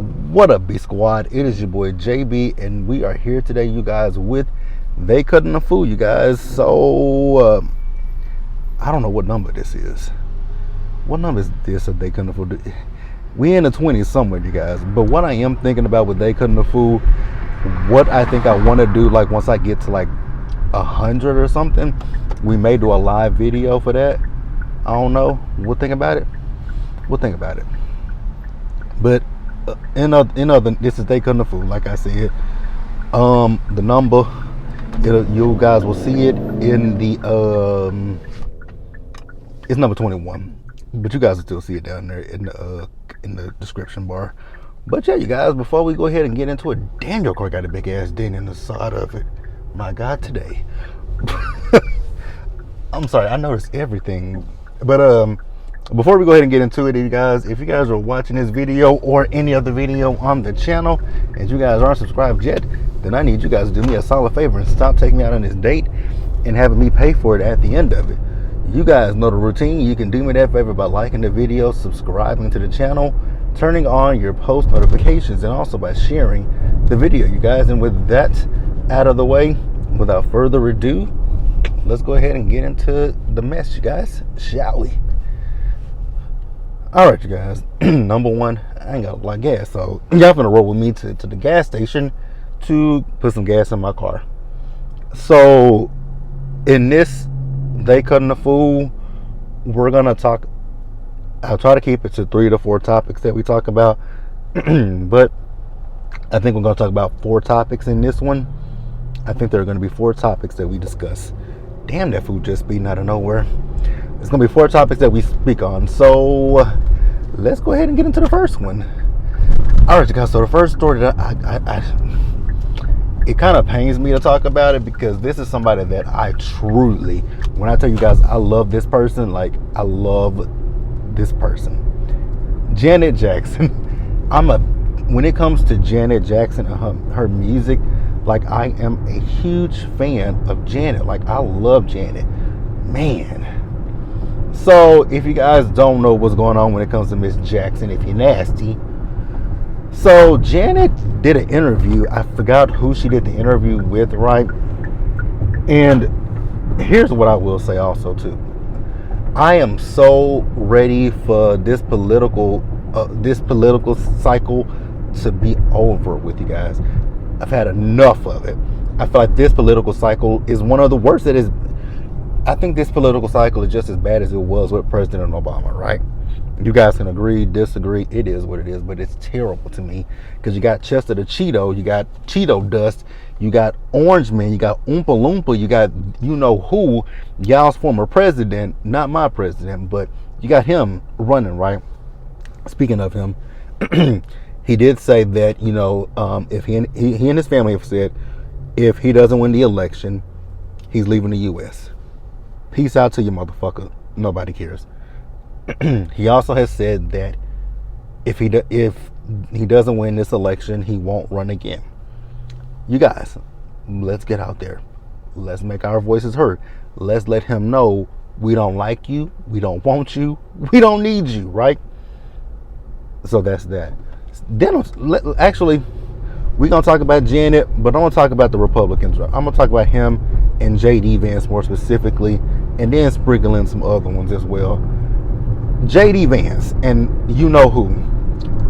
What up, B Squad? It is your boy JB, and we are here today, you guys, with They Couldn't Fool, you guys. So, I don't know what number this is. What number is this that They Couldn't Fool? We in the 20s somewhere, you guys. But what I am thinking about with They Couldn't Fool, what I think I want to do, like once I get to like 100 or something, we may do a live video for that. I don't know. We'll think about it. But in other, this is They Couldn't Fool. Like I said, the number, you guys will see it in the it's number 21. But you guys will still see it down there in the description bar. But yeah, you guys, before we go ahead and get into it, damn, your car got a big ass dent in the side of it. My God, today. I'm sorry, I noticed everything. But before we go ahead and get into it, you guys, if you guys are watching this video or any other video on the channel and you guys aren't subscribed yet, then I need you guys to do me a solid favor and stop taking me out on this date and having me pay for it at the end of it. You guys know the routine. You can do me that favor by liking the video, subscribing to the channel, turning on your post notifications, and also by sharing the video, you guys. And with that out of the way, without further ado, let's go ahead and get into the mess, you guys, shall we? All right, you guys. Number one, I ain't got a lot of gas, so y'all finna roll with me to the gas station to put some gas in my car. So in this They Couldn't Fool, we're gonna talk, I'll try to keep it to 3 to 4 topics that we talk about. But I think we're gonna talk about 4 topics in this one. I think there are gonna be 4 topics that we discuss. Damn, that food just beating out of nowhere. It's gonna be 4 topics that we speak on. So let's go ahead and get into the first one. All right, you guys. So the first story that it kind of pains me to talk about it because this is somebody that I truly, when I tell you guys I love this person, like I love this person, Janet Jackson. When it comes to Janet Jackson and her music, like I am a huge fan of Janet. Like I love Janet, man. So if you guys don't know what's going on when it comes to Miss Jackson, if you're nasty, so Janet did an interview. I forgot who she did the interview with, right? And here's what I will say also too. I am so ready for this political cycle to be over with, you guys. I've had enough of it. I feel like this political cycle is one of the worst that is. I think this political cycle is just as bad as it was with President Obama, right? You guys can agree, disagree. It is what it is, but it's terrible to me because you got Chester the Cheeto, you got Cheeto Dust, you got Orange Man, you got Oompa Loompa, you got you know who, y'all's former president, not my president, but you got him running, right? Speaking of him, he did say that, you know, if he and his family have said if he doesn't win the election, he's leaving the U.S. Peace out to you, motherfucker. Nobody cares. He also has said that if he doesn't win this election, he won't run again. You guys, let's get out there. Let's make our voices heard. Let's let him know we don't like you, we don't want you, we don't need you, right? So that's that. Then actually, we're gonna talk about Janet, but I'm gonna talk about the Republicans. I'm gonna talk about him and JD Vance more specifically, and then sprinkle in some other ones as well. JD Vance, and you know who.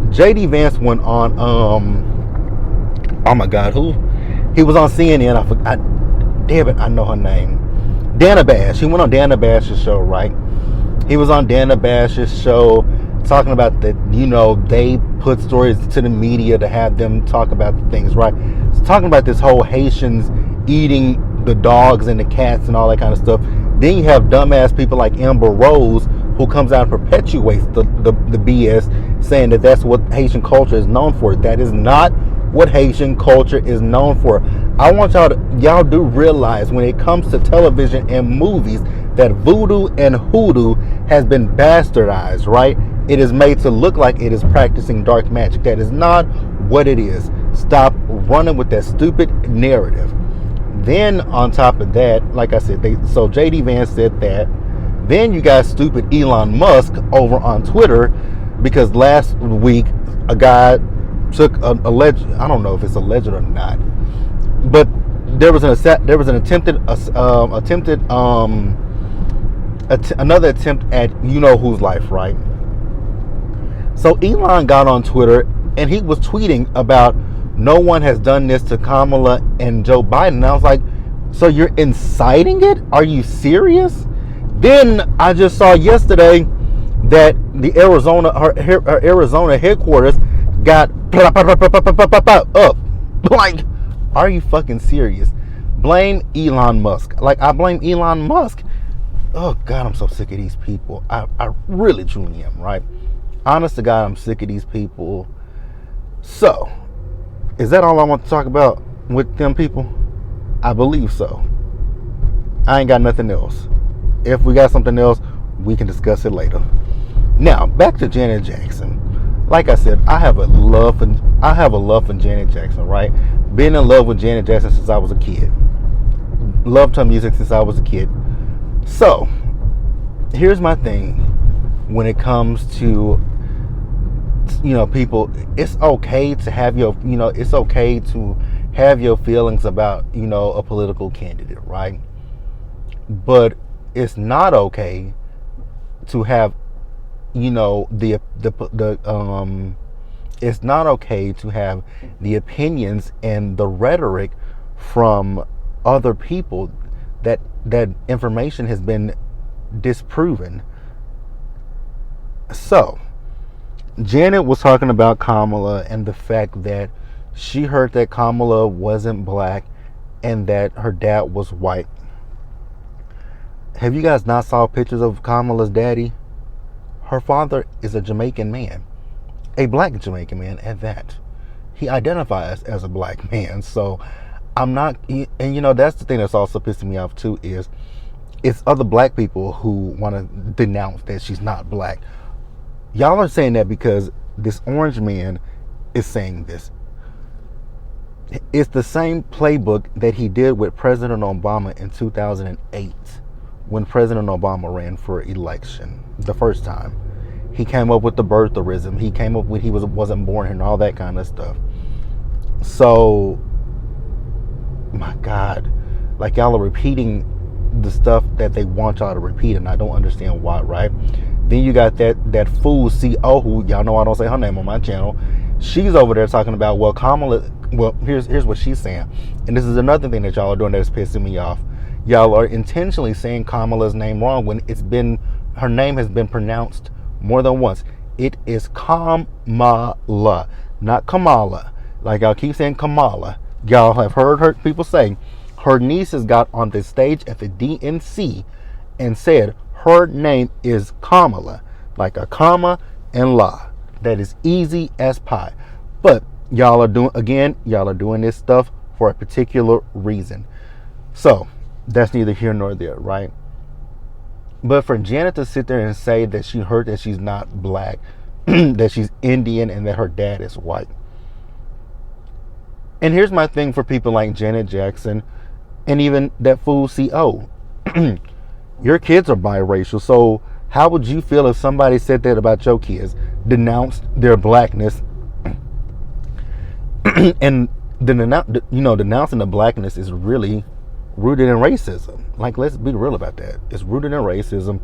JD Vance went on, oh my God, who? He was on CNN. Damn it, I know her name. Dana Bash. He went on Dana Bash's show, right? He was on Dana Bash's show talking about that, you know, they put stories to the media to have them talk about the things, right? It's talking about this whole Haitians eating the dogs and the cats and all that kind of stuff. Then you have dumbass people like Amber Rose who comes out and perpetuates the BS, saying that that's what Haitian culture is known for. That is not what Haitian culture is known for. I want y'all do realize when it comes to television and movies that voodoo and hoodoo has been bastardized, right? It is made to look like it is practicing dark magic. That is not what it is. Stop running with that stupid narrative. Then on top of that, like I said, so JD Vance said that. Then you got stupid Elon Musk over on Twitter, because last week a guy took a alleged, I don't know if it's alleged or not, but there was an another attempt at you know whose life, right? So Elon got on Twitter and he was tweeting about no one has done this to Kamala and Joe Biden. And I was like, so you're inciting it? Are you serious? Then I just saw yesterday that the Arizona headquarters got up. Like, are you fucking serious? Blame Elon Musk. Like, I blame Elon Musk. Oh God, I'm so sick of these people. I really truly am, right? Honest to God, I'm sick of these people. So, is that all I want to talk about with them people? I believe so. I ain't got nothing else. If we got something else, we can discuss it later. Now, back to Janet Jackson. Like I said, I have a love for Janet Jackson, right? Been in love with Janet Jackson since I was a kid. Loved her music since I was a kid. So, here's my thing when it comes to, you know, people. It's okay to have your, you know, it's okay to have your feelings about, you know, a political candidate, right? But it's not okay to have, you know, it's not okay to have the opinions and the rhetoric from other people that information has been disproven. So, Janet was talking about Kamala and the fact that she heard that Kamala wasn't black and that her dad was white. Have you guys not saw pictures of Kamala's daddy? Her father is a Jamaican man, a black Jamaican man at that. He identifies as a black man. So I'm not, and you know, that's the thing that's also pissing me off too, is it's other black people who want to denounce that she's not black. Y'all are saying that because this orange man is saying this. It's the same playbook that he did with President Obama in 2008 when President Obama ran for election the first time. He came up with the birtherism. He came up with he wasn't born here and all that kind of stuff. So, my God, like y'all are repeating the stuff that they want y'all to repeat, and I don't understand why, right? Then you got that fool CO who, y'all know I don't say her name on my channel. She's over there talking about, well, Kamala, well, here's what she's saying. And this is another thing that y'all are doing that is pissing me off. Y'all are intentionally saying Kamala's name wrong when her name has been pronounced more than once. It is Kamala, not Kamala. Like y'all keep saying Kamala. Y'all have heard people say her nieces got on the stage at the DNC and said her name is Kamala, like a comma and la. That is easy as pie. But y'all are doing this stuff for a particular reason. So that's neither here nor there, right? But for Janet to sit there and say that she heard that she's not black, that she's Indian, and that her dad is white. And here's my thing for people like Janet Jackson and even that fool CO. Your kids are biracial, so how would you feel if somebody said that about your kids, denounced their blackness, and denouncing the blackness is really rooted in racism. Like, let's be real about that. It's rooted in racism.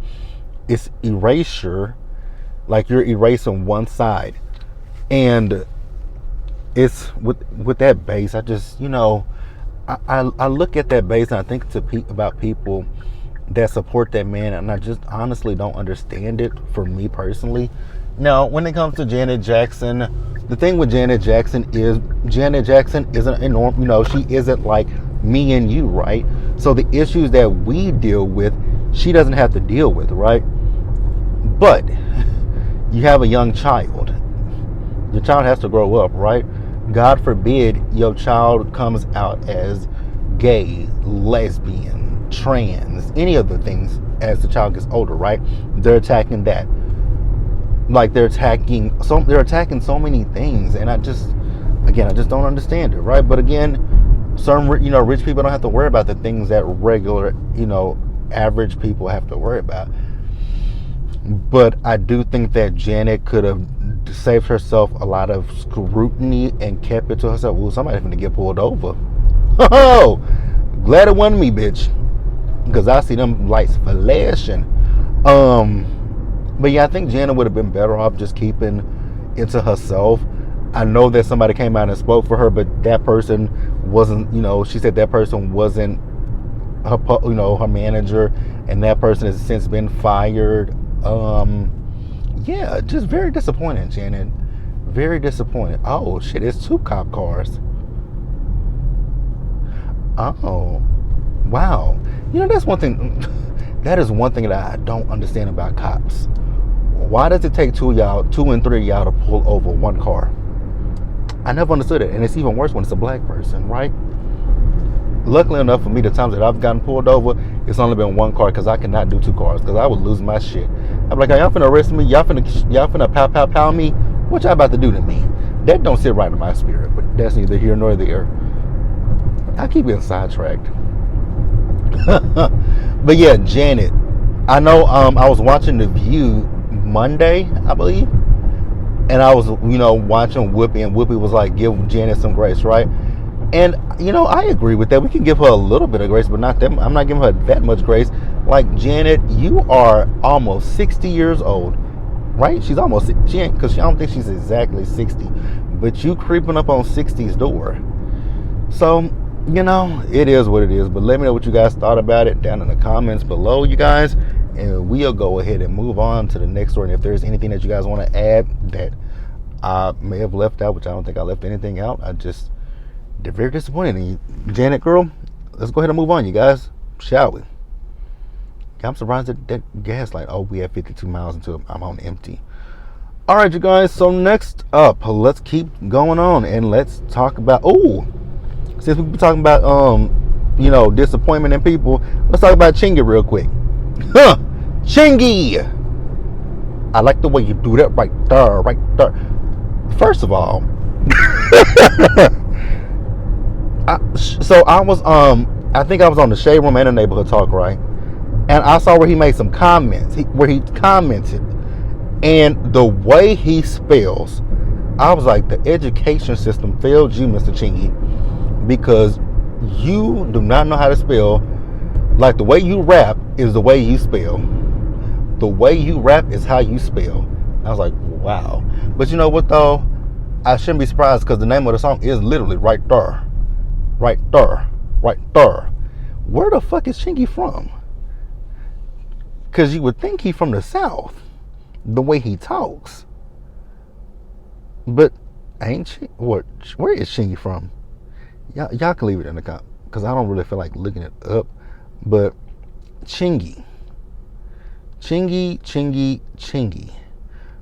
It's erasure. Like, you're erasing one side. And it's with that base, I just, I look at that base and I think about people that support that man, and I just honestly don't understand it for me personally. Now, when it comes to Janet Jackson, the thing with Janet Jackson isn't enormous. She isn't like me and you, right? So the issues that we deal with, she doesn't have to deal with, right? But you have a young child. Your child has to grow up, right? God forbid your child comes out as gay, lesbian, trans, any of the things as the child gets older, right? They're attacking that. Like they're attacking so many things, and I just don't understand it, right? But again, some rich people don't have to worry about the things that regular average people have to worry about. But I do think that Janet could have saved herself a lot of scrutiny and kept it to herself. Well, somebody's gonna get pulled over. Oh, glad it wasn't me, bitch, because I see them lights flashing. But yeah, I think Janet would have been better off just keeping it to herself. I know that somebody came out and spoke for her, but that person wasn't. She said that person wasn't her, her manager, and that person has since been fired. Yeah, just very disappointing, Janet. Very disappointed. Oh shit, it's 2 cop cars. Oh, wow. That's one thing. That is one thing that I don't understand about cops. Why does it take 2 and 3 of y'all to pull over 1 car? I never understood it, and it's even worse when it's a black person, right? Luckily enough for me, the times that I've gotten pulled over, it's only been 1 car, because I cannot do 2 cars, because I would lose my shit. I'm like, are y'all finna arrest me? Y'all finna pow me? What y'all about to do to me? That don't sit right in my spirit, but that's neither here nor there. I keep getting sidetracked. But yeah, Janet. I know I was watching The View Monday, I believe. And I was, watching Whoopi, and Whoopi was like, give Janet some grace, right? And, I agree with that. We can give her a little bit of grace, but not that. I'm not giving her that much grace. Like, Janet, you are almost 60 years old, right? She ain't, because I don't think she's exactly 60. But you creeping up on 60's door. So, it is what it is. But let me know what you guys thought about it down in the comments below, you guys. And we'll go ahead and move on to the next story. And if there's anything that you guys want to add that I may have left out, which I don't think I left anything out, they're very disappointed in you, Janet girl. Let's go ahead and move on, you guys. Shall we? I'm surprised that gas light. Oh, we have 52 miles until I'm on empty. All right, you guys. So next up, let's keep going on and let's talk about. Since we've been talking about disappointment in people, let's talk about Chingy real quick. Chingy! I like the way you do that right there, right there. First of all, I think I was on the Shade Room and the Neighborhood Talk, right? And I saw where he made some comments, where he commented, and the way he spells, I was like, the education system failed you, Mr. Chingy, because you do not know how to spell. Like, the way you rap is the way you spell. The way you rap is how you spell. I was like, wow. But you know what, though? I shouldn't be surprised, because the name of the song is literally Right There. Right There. Right There. Where the fuck is Chingy from? Because you would think he's from the South, the way he talks. But ain't she? Where is Chingy from? Y'all can leave it in the comment, because I don't really feel like looking it up. But Chingy.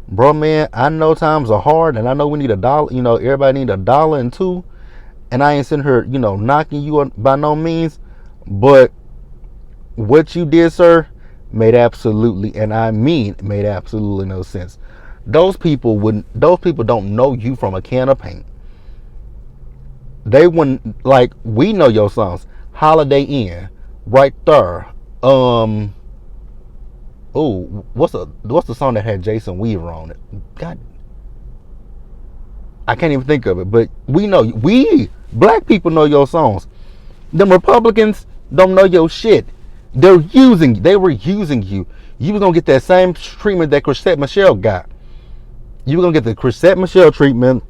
Bro, man, I know times are hard, and I know we need $1. Everybody need $1 and $2. And I ain't sitting here, knocking you by no means. But what you did, sir, made absolutely, and I mean made absolutely no sense. Those people don't know you from a can of paint. They wouldn't, like, we know your songs. Holiday Inn, Right There. What's the song that had Jason Weaver on it? God, I can't even think of it. But we black people know your songs. Them Republicans don't know your shit. They were using you. You were gonna get that same treatment that Chrisette Michelle got. You were gonna get the Chrisette Michelle treatment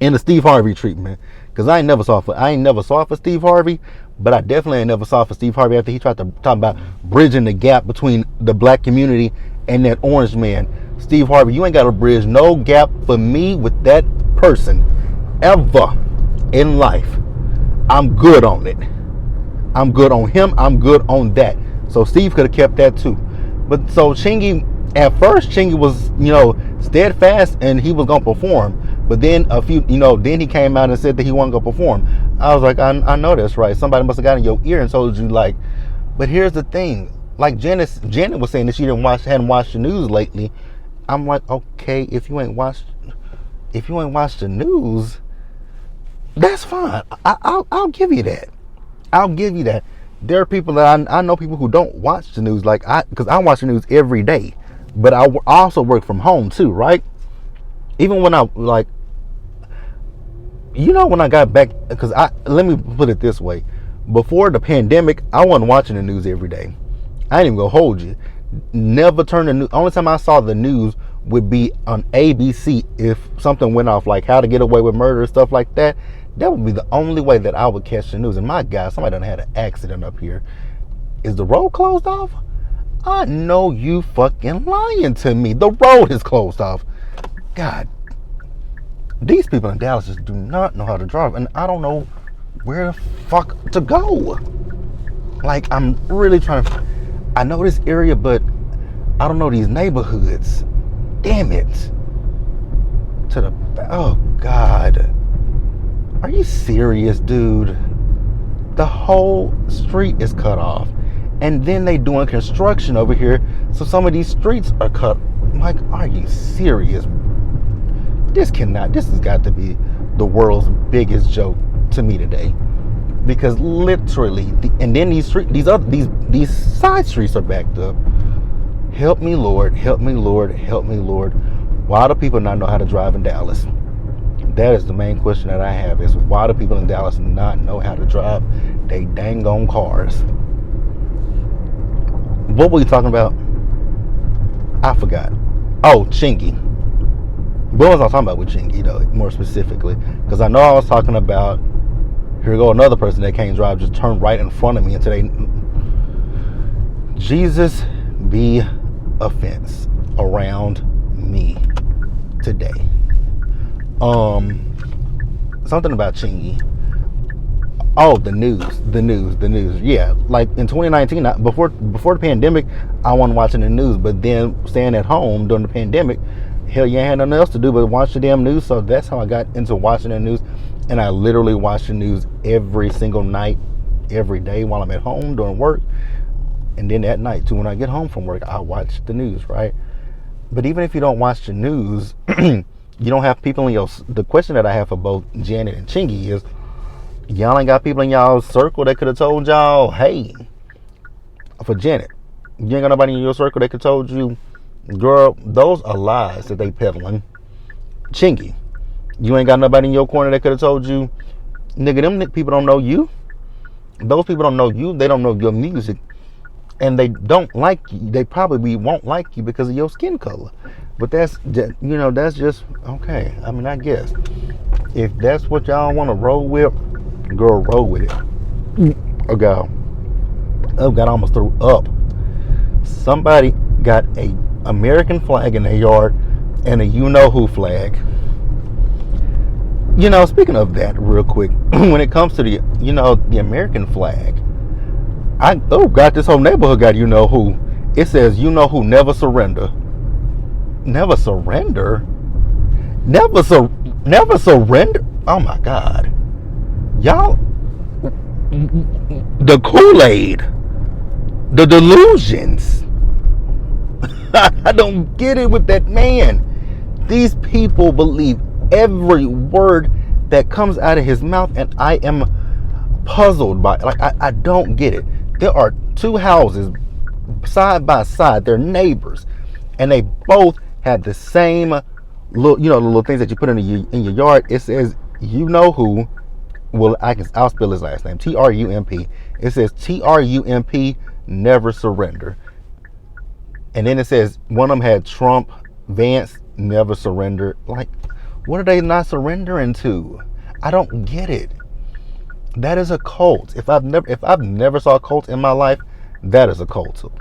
and the Steve Harvey treatment. Cause I ain't never saw for Steve Harvey, but I definitely ain't never saw for Steve Harvey after he tried to talk about bridging the gap between the black community and that orange man. Steve Harvey, you ain't got to bridge no gap for me with that person ever in life. I'm good on it. I'm good on him. I'm good on that. So Steve could have kept that too. But so Chingy, at first Chingy was, steadfast and he was gonna perform. But then then he came out and said that he wasn't gonna perform. I was like, I know that's right. Somebody must have got in your ear and told you, like. But here's the thing, like Janet was saying that she hadn't watched the news lately. I'm like, okay, if you ain't watched the news, that's fine. I'll give you that. I'll give you that. There are people that I know people who don't watch the news, because I watch the news every day. But I also work from home too, right? Even when I like, when I got back, because let me put it this way: before the pandemic, I wasn't watching the news every day. I ain't even gonna hold you. Never turned the news. Only time I saw the news would be on ABC if something went off, like how to get away with murder, stuff like that. That would be the only way that I would catch the news. And my God, somebody done had an accident up here. Is the road closed off? I know you fucking lying to me. The road is closed off. God, these people in Dallas just do not know how to drive, and I don't know where the fuck to go. Like, I'm really trying to. I know this area, but I don't know these neighborhoods. Damn it. Oh God. Are you serious, dude? The whole street is cut off. And then they doing construction over here, so some of these streets are cut. Like, are you serious? This has got to be the world's biggest joke to me today. Because literally, and then these side streets are backed up. Help me, Lord, help me, Lord, help me, Lord. Why do people not know how to drive in Dallas? That is the main question that I have, is why do people in Dallas not know how to drive they dang on cars? What were we talking about? I forgot. Oh, Chingy. What was I talking about with Chingy, though, more specifically? Because I know I was talking about, here we go, another person that can't drive just turned right in front of me, and today, Jesus be a fence around me today. Something about Chingy. Oh, the news. Yeah, like in 2019, before the pandemic, I wasn't watching the news. But then staying at home during the pandemic, hell, you ain't had nothing else to do but watch the damn news. So that's how I got into watching the news. And I literally watch the news every single night, every day while I'm at home doing work. And then at night too, when I get home from work, I watch the news, right? But even if you don't watch the news, you don't have people in your. The question that I have for both Janet and Chingy is, y'all ain't got people in y'all circle that could have told y'all, hey, for Janet, you ain't got nobody in your circle that could have told you, girl, those are lies that they peddling. Chingy, you ain't got nobody in your corner that could have told you, nigga, them people don't know you. Those people don't know you. They don't know your music. And they don't like you. They probably won't like you because of your skin color. But that's just, okay. I mean, I guess. If that's what y'all want to roll with, girl, roll with it. Oh, God. Oh, God, I almost threw up. Somebody got a American flag in their yard and a you-know-who flag. Speaking of that real quick, when it comes to the American flag, God, this whole neighborhood got you-know-who. It says, you-know-who, never surrender. Never surrender? Never surrender? Oh, my God. Y'all, the Kool-Aid, the delusions. I don't get it with that man. These people believe every word that comes out of his mouth, and I am puzzled by it. Like, I don't get it. There are two houses side by side. They're neighbors, and they both have the same little, the little things that you put in your yard. It says, you-know-who. Well, I'll spell his last name. Trump. It says Trump, never surrender. And then it says one of them had Trump, Vance, never surrender. Like, what are they not surrendering to? I don't get it. That is a cult. If I've never saw a cult in my life, that is a cult.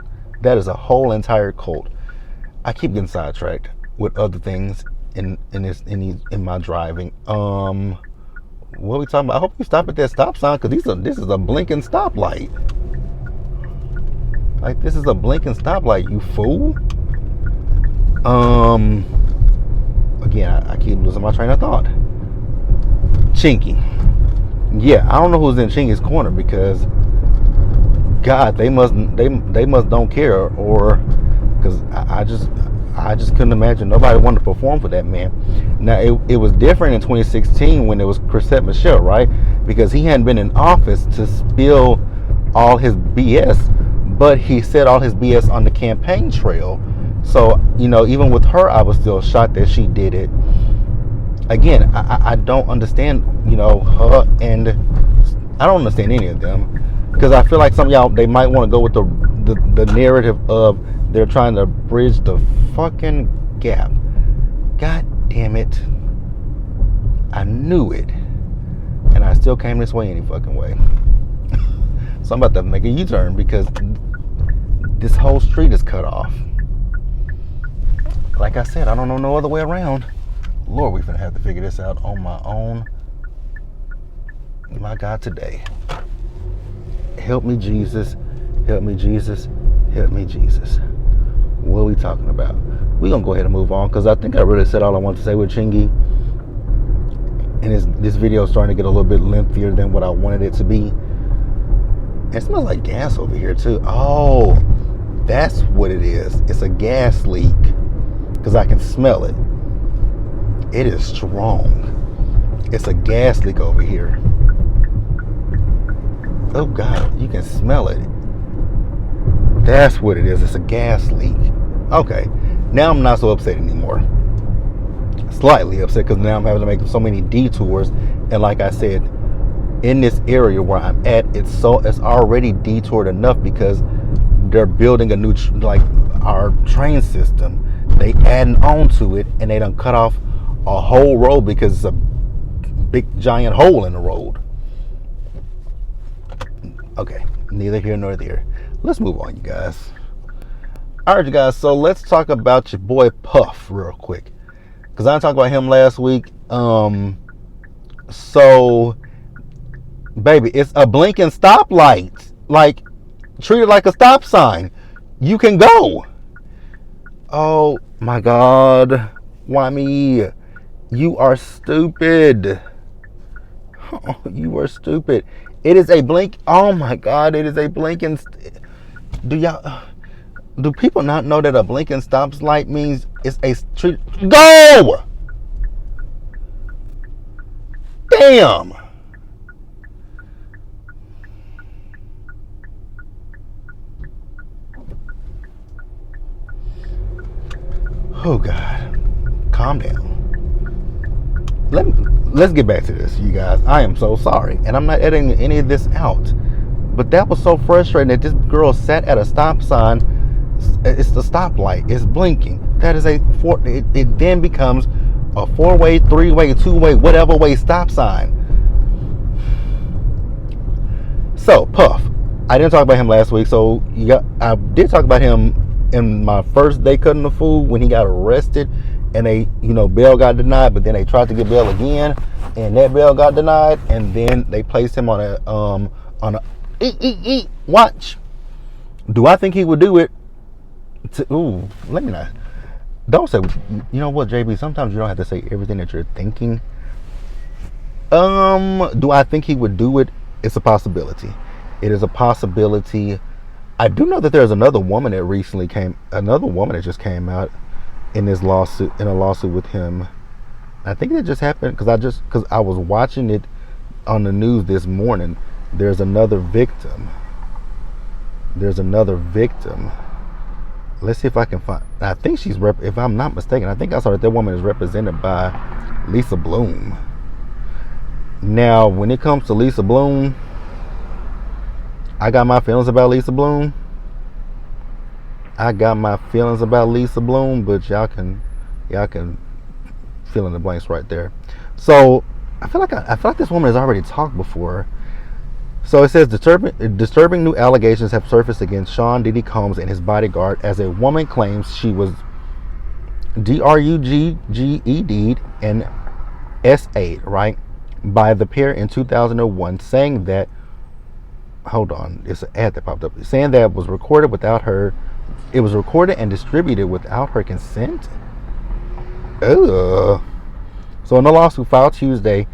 That is a whole entire cult. I keep getting sidetracked with other things in my driving. What are we talking about? I hope you stop at that stop sign, because this is a blinking stoplight. Like, this is a blinking stoplight, you fool. Again, I keep losing my train of thought. Chinky. Yeah, I don't know who's in Chingy's corner, because God, they must don't care, or because I just couldn't imagine nobody wanted to perform for that man. Now, it was different in 2016 when it was Chrisette Michele, right? Because he hadn't been in office to spill all his BS, but he said all his BS on the campaign trail. So, even with her, I was still shocked that she did it. Again, I don't understand, her, and I don't understand any of them, because I feel like some of y'all, they might want to go with the narrative of they're trying to bridge the fucking gap. God damn it. I knew it. And I still came this way any fucking way. So I'm about to make a U-turn because this whole street is cut off. Like I said, I don't know no other way around. Lord, we're gonna have to figure this out on my own. My God, today. Help me, Jesus. Help me, Jesus. Help me, Jesus. What are we talking about? We're gonna go ahead and move on because I think I really said all I wanted to say with Chingy. And this video is starting to get a little bit lengthier than what I wanted it to be. It smells like gas over here too. Oh, that's what it is. It's a gas leak because I can smell it. It is strong. It's a gas leak over here. Oh God, you can smell it. That's what it is. It's a gas leak. Okay, now I'm not so upset anymore. Slightly upset because now I'm having to make so many detours, and like I said, in this area where I'm at, it's already detoured enough because they're building a new like our train system. They adding on to it, and they done cut off a whole road because it's a big giant hole in the road. Okay, neither here nor there. Let's move on, you guys. All right, you guys. So let's talk about your boy Puff real quick. Because I talked about him last week. So, baby, it's a blinking stoplight. Like, treat it like a stop sign. You can go. Oh, my God. Why me? You are stupid. Oh, you are stupid. It is a blink. Oh, my God. It is a blinking. Do people not know that a blinking stop light means it's a street? Go! Damn! Oh God! Calm down. Let's get back to this, you guys. I am so sorry, and I'm not editing any of this out. But that was so frustrating that this girl sat at a stop sign. It's the stoplight. It's blinking. That is it then becomes a 4-way, 3-way, 2-way, whatever way stop sign. So Puff, I didn't talk about him last week. So I did talk about him in my first day cutting the food when he got arrested, and bail got denied. But then they tried to get bail again, and that bail got denied. And then they placed him on a watch. Do I think he would do it? Let me not. Don't say. You know what, JB? Sometimes you don't have to say everything that you're thinking. Do I think he would do it? It's a possibility. It is a possibility. I do know that there's another woman that just came out in a lawsuit with him. I think it just happened because I was watching it on the news this morning. There's another victim. Let's see if I can find. I think she's if I'm not mistaken, I think I saw that woman is represented by Lisa Bloom. Now, when it comes to Lisa Bloom, I got my feelings about Lisa Bloom. But y'all can fill in the blanks right there. So I feel like this woman has already talked before. So it says disturbing new allegations have surfaced against Sean Diddy Combs and his bodyguard as a woman claims she was drugged and SA'd, right, by the pair in 2001, saying that, hold on, it's an ad that popped up, saying that it was recorded and distributed without her consent. Ugh. So in a lawsuit filed Tuesday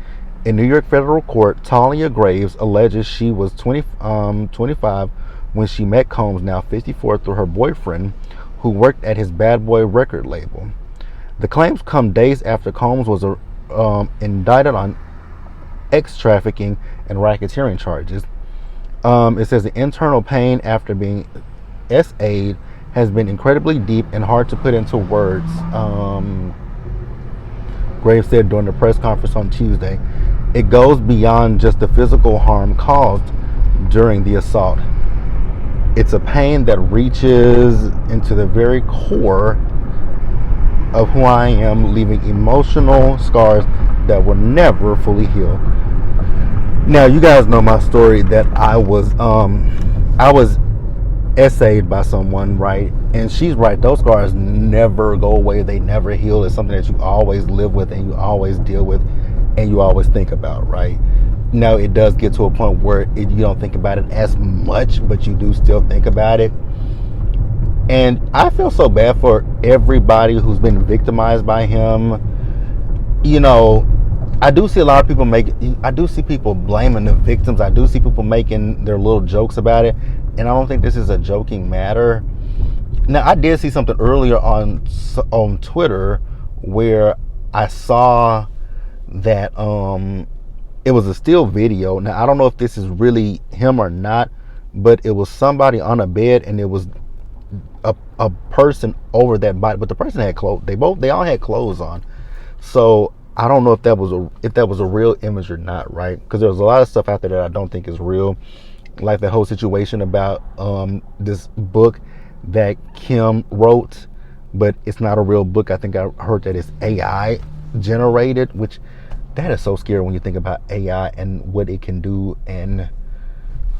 in New York federal court, Talia Graves alleges she was 25 when she met Combs, now 54, through her boyfriend, who worked at his Bad Boy record label. The claims come days after Combs was indicted on trafficking and racketeering charges. It says the internal pain after being SA'd has been incredibly deep and hard to put into words. Graves said during the press conference on Tuesday. It goes beyond just the physical harm caused during the assault. It's a pain that reaches into the very core of who I am, leaving emotional scars that will never fully heal. Now, you guys know my story that I was essayed by someone, right? And she's right. Those scars never go away. They never heal. It's something that you always live with and you always deal with and you always think about, right? Now, it does get to a point where you don't think about it as much, but you do still think about it. And I feel so bad for everybody who's been victimized by him. You know, I do see a lot of people I do see people blaming the victims. I do see people making their little jokes about it. And I don't think this is a joking matter. Now, I did see something earlier on Twitter where I saw that it was a still video. Now, I don't know if this is really him or not, but it was somebody on a bed and it was a person over that body, but the person had clothes. They all had clothes on. So I don't know if that was a real image or not, right? Because there's a lot of stuff out there that I don't think is real, like the whole situation about this book that Kim wrote, but it's not a real book. I think I heard that it's AI generated, which that is so scary when you think about AI and what it can do, and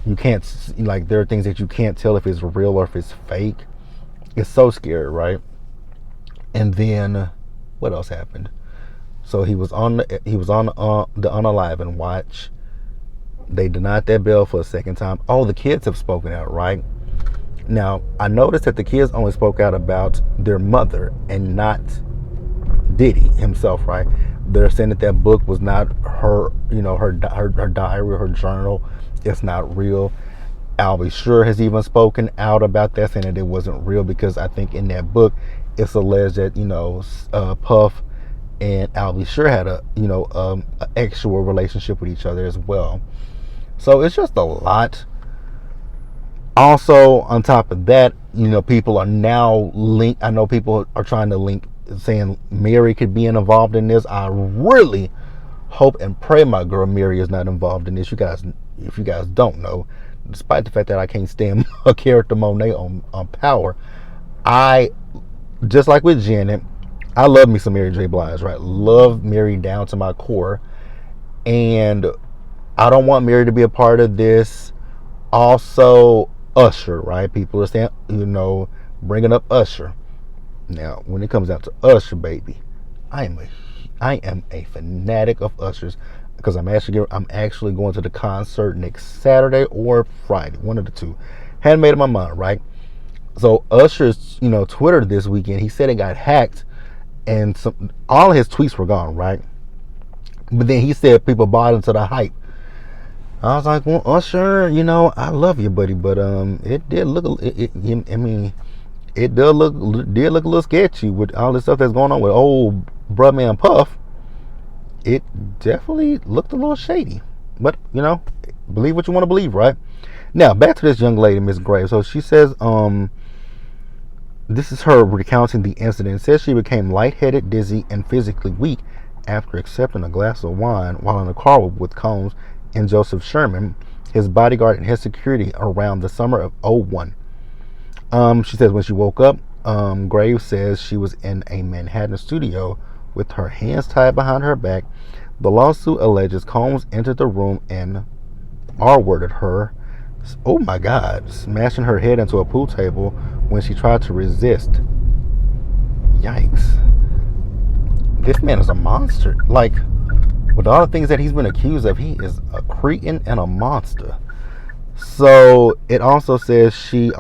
you can't, like, there are things that you can't tell if it's real or if it's fake. It's so scary, right? And then what else happened? So he was on the Unalive watch. They denied that bail for a second time. Oh, the kids have spoken out, right? Now, I noticed that the kids only spoke out about their mother and not Diddy himself, right? They're saying that that book was not her, her diary, her journal. It's not real. Albie Sure has even spoken out about that, saying that it wasn't real, because I think in that book it's alleged that Puff and Albie Sure had a actual relationship with each other as well. So it's just a lot. Also, on top of that, people are now linked. I know people are trying to link, saying Mary could be involved in this. I really hope and pray my girl Mary is not involved in this. If you guys don't know, despite the fact that I can't stand a character Monet on Power, I, just like with Janet, I love me some Mary J. Blige, right? Love Mary down to my core. And I don't want Mary to be a part of this. Also, Usher, right? People are saying, bringing up Usher. Now, when it comes down to Usher, baby, I am a fanatic of Usher's, because I'm actually going to the concert next Saturday or Friday, one of the two. Hadn't made up my mind, right? So Usher's, Twitter this weekend, he said it got hacked, and all his tweets were gone, right? But then he said people bought into the hype. I was like, well, Usher, I love you, buddy, but it did look, it did look a little sketchy with all this stuff that's going on with old bruh man Puff. It definitely looked a little shady. But, believe what you want to believe, right? Now, back to this young lady, Miss Graves. So she says, this is her recounting the incident. It says she became lightheaded, dizzy, and physically weak after accepting a glass of wine while in a car with Combs and Joseph Sherman, his bodyguard and his security, around the summer of '01. She says when she woke up, Graves says she was in a Manhattan studio with her hands tied behind her back. The lawsuit alleges Combs entered the room and R-worded her, oh my God, smashing her head into a pool table when she tried to resist. Yikes. This man is a monster. Like, with all the things that he's been accused of, he is a cretin and a monster. So it also says Sherman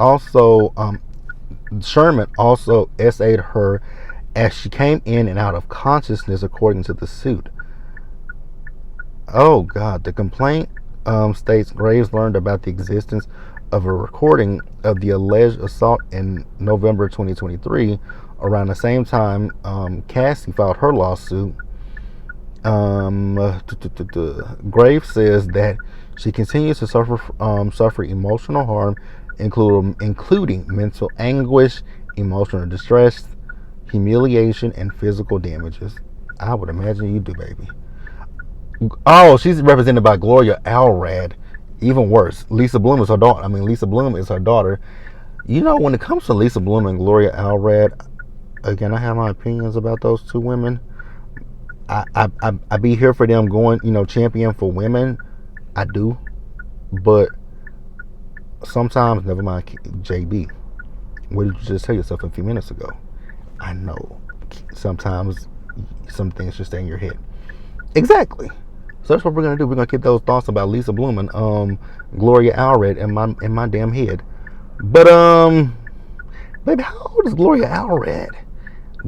also essayed her as she came in and out of consciousness, according to the suit. Oh God, the complaint states Graves learned about the existence of a recording of the alleged assault in November 2023. Around the same time, Cassie filed her lawsuit. Graves says that she continues to suffer emotional harm including mental anguish, emotional distress, humiliation, and physical damages. I would imagine you do, baby. Oh, she's represented by Gloria Allred. Even worse, Lisa Bloom is her daughter. Lisa Bloom is her daughter. You know, when it comes to Lisa Bloom and Gloria Allred, again, I have my opinions about those two women. I be here for them going, champion for women. I do. But sometimes, never mind, JB, what did you just tell yourself a few minutes ago? I know. Sometimes some things just stay in your head. Exactly. So that's what we're gonna do. We're gonna keep those thoughts about Lisa Bloom and Gloria Allred in my damn head. But baby, how old is Gloria Allred?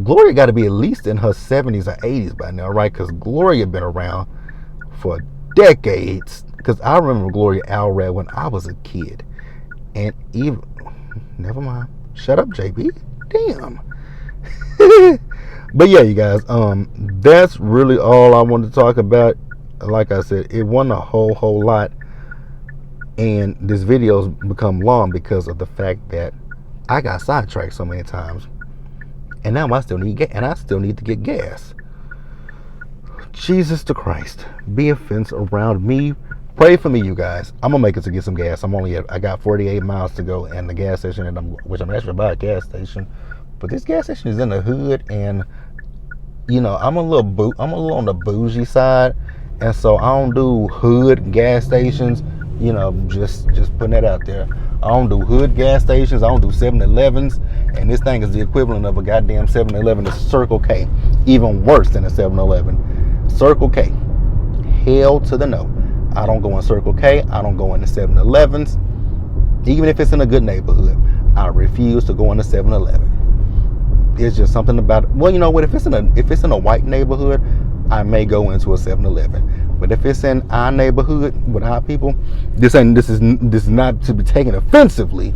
Gloria got to be at least in her 70s or 80s by now, right? Because Gloria been around for decades. Because I remember Gloria Allred when I was a kid, and even never mind. Shut up, JB. Damn. But yeah, you guys, that's really all I wanted to talk about. Like I said, it wasn't a whole lot, and this video's become long because of the fact that I got sidetracked so many times, and now I still need to get gas. Jesus the Christ, be a fence around me. Pray for me, you guys. I'm gonna make it to get some gas. I got 48 miles to go, and the gas station, which I'm actually by a gas station, but this gas station is in the hood, and I'm a little on the bougie side, and so I don't do hood gas stations. Just putting that out there. I don't do hood gas stations. I don't do 7-Elevens, and this thing is the equivalent of a goddamn 7-Eleven to Circle K, even worse than a 7-Eleven. Circle K, hell to the no. I don't go in Circle K. I don't go in the 7-Elevens, even if it's in a good neighborhood. I refuse to go in the 7-Eleven. It's just something about it. Well, you know what? If it's in a white neighborhood, I may go into a 7-Eleven. But if it's in our neighborhood with our people, this is not to be taken offensively.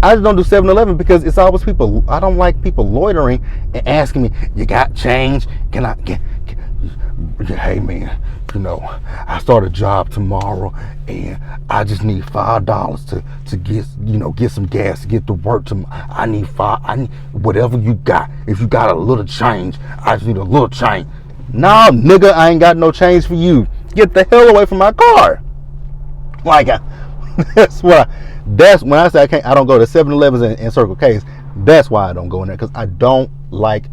I just don't do 7-Eleven because it's always people. I don't like people loitering and asking me, "You got change? Can I get? Hey man, I start a job tomorrow and I just need $5 to get some gas to get to work tomorrow. I need whatever you got. If you got a little change, I just need a little change." Nah, nigga, I ain't got no change for you. Get the hell away from my car. That's when I say I don't go to 7-Elevens and Circle K's. That's why I don't go in there, because I don't like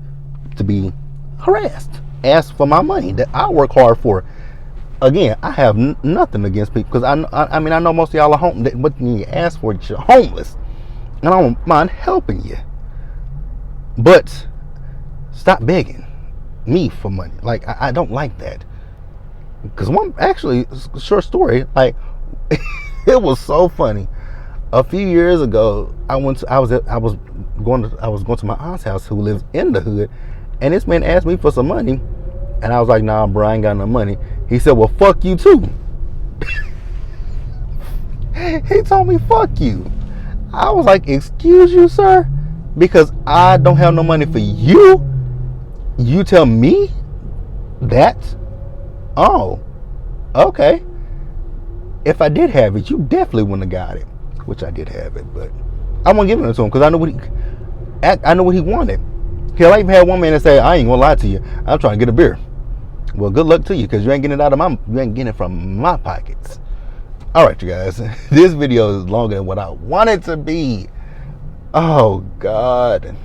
to be harassed. Ask for my money that I work hard for. Again, I have nothing against people, because I know most of y'all are home. What you ask for, you're homeless, and I don't mind helping you. But stop begging me for money. I don't like that. Because short story, it was so funny. A few years ago, I was going to my aunt's house, who lives in the hood, and this man asked me for some money, and I was like, "Nah, bro, I ain't got no money." He said, "Well, fuck you too." He told me, "Fuck you." I was like, "Excuse you, sir? Because I don't have no money for you? You tell me that? Oh, okay. If I did have it, you definitely wouldn't have got it." Which I did have it, but I won't give it to him because I know what he wanted. Hell, I even had one man that say, "I ain't gonna lie to you, I'm trying to get a beer." Well, good luck to you, because you ain't getting it from my pockets. All right, you guys, this video is longer than what I want it to be. Oh God.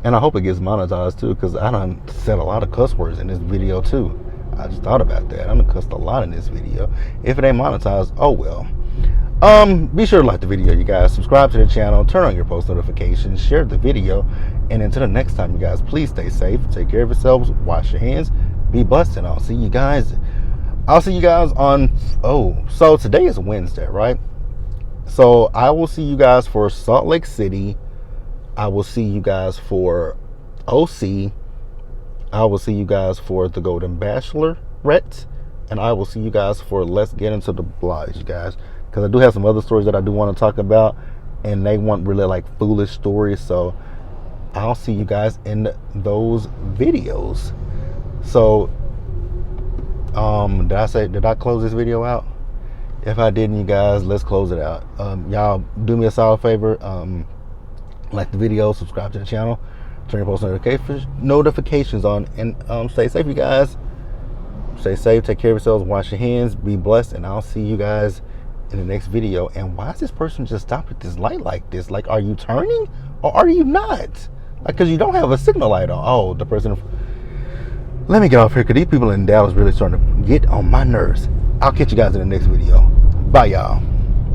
And I hope it gets monetized too, because I done said a lot of cuss words in this video too. I just thought about that. I done cussed a lot in this video. If it ain't monetized, oh well. Be sure to like the video, you guys. Subscribe to the channel. Turn on your post notifications. Share the video. And until the next time, you guys, please stay safe. Take care of yourselves. Wash your hands. Be blessed. And I'll see you guys on... so today is Wednesday, right? So I will see you guys for Salt Lake City. I will see you guys for OC. I will see you guys for the Golden Bachelorette. And I will see you guys for Let's Get Into the Blogs, you guys. Because I do have some other stories that I do want to talk about, and they want really foolish stories. So I'll see you guys in those videos. So did I close this video out? If I didn't, you guys, let's close it out. Y'all do me a solid favor. Like the video, subscribe to the channel, turn your post notifications on, and stay safe, you guys. Stay safe, take care of yourselves, wash your hands, be blessed, and I'll see you guys in the next video. And why is this person just stopped at this light like this? Like, are you turning or are you not? Like, because you don't have a signal light on. Oh, the person. Let me get off here because these people in Dallas really starting to get on my nerves. I'll catch you guys in the next video. Bye, y'all.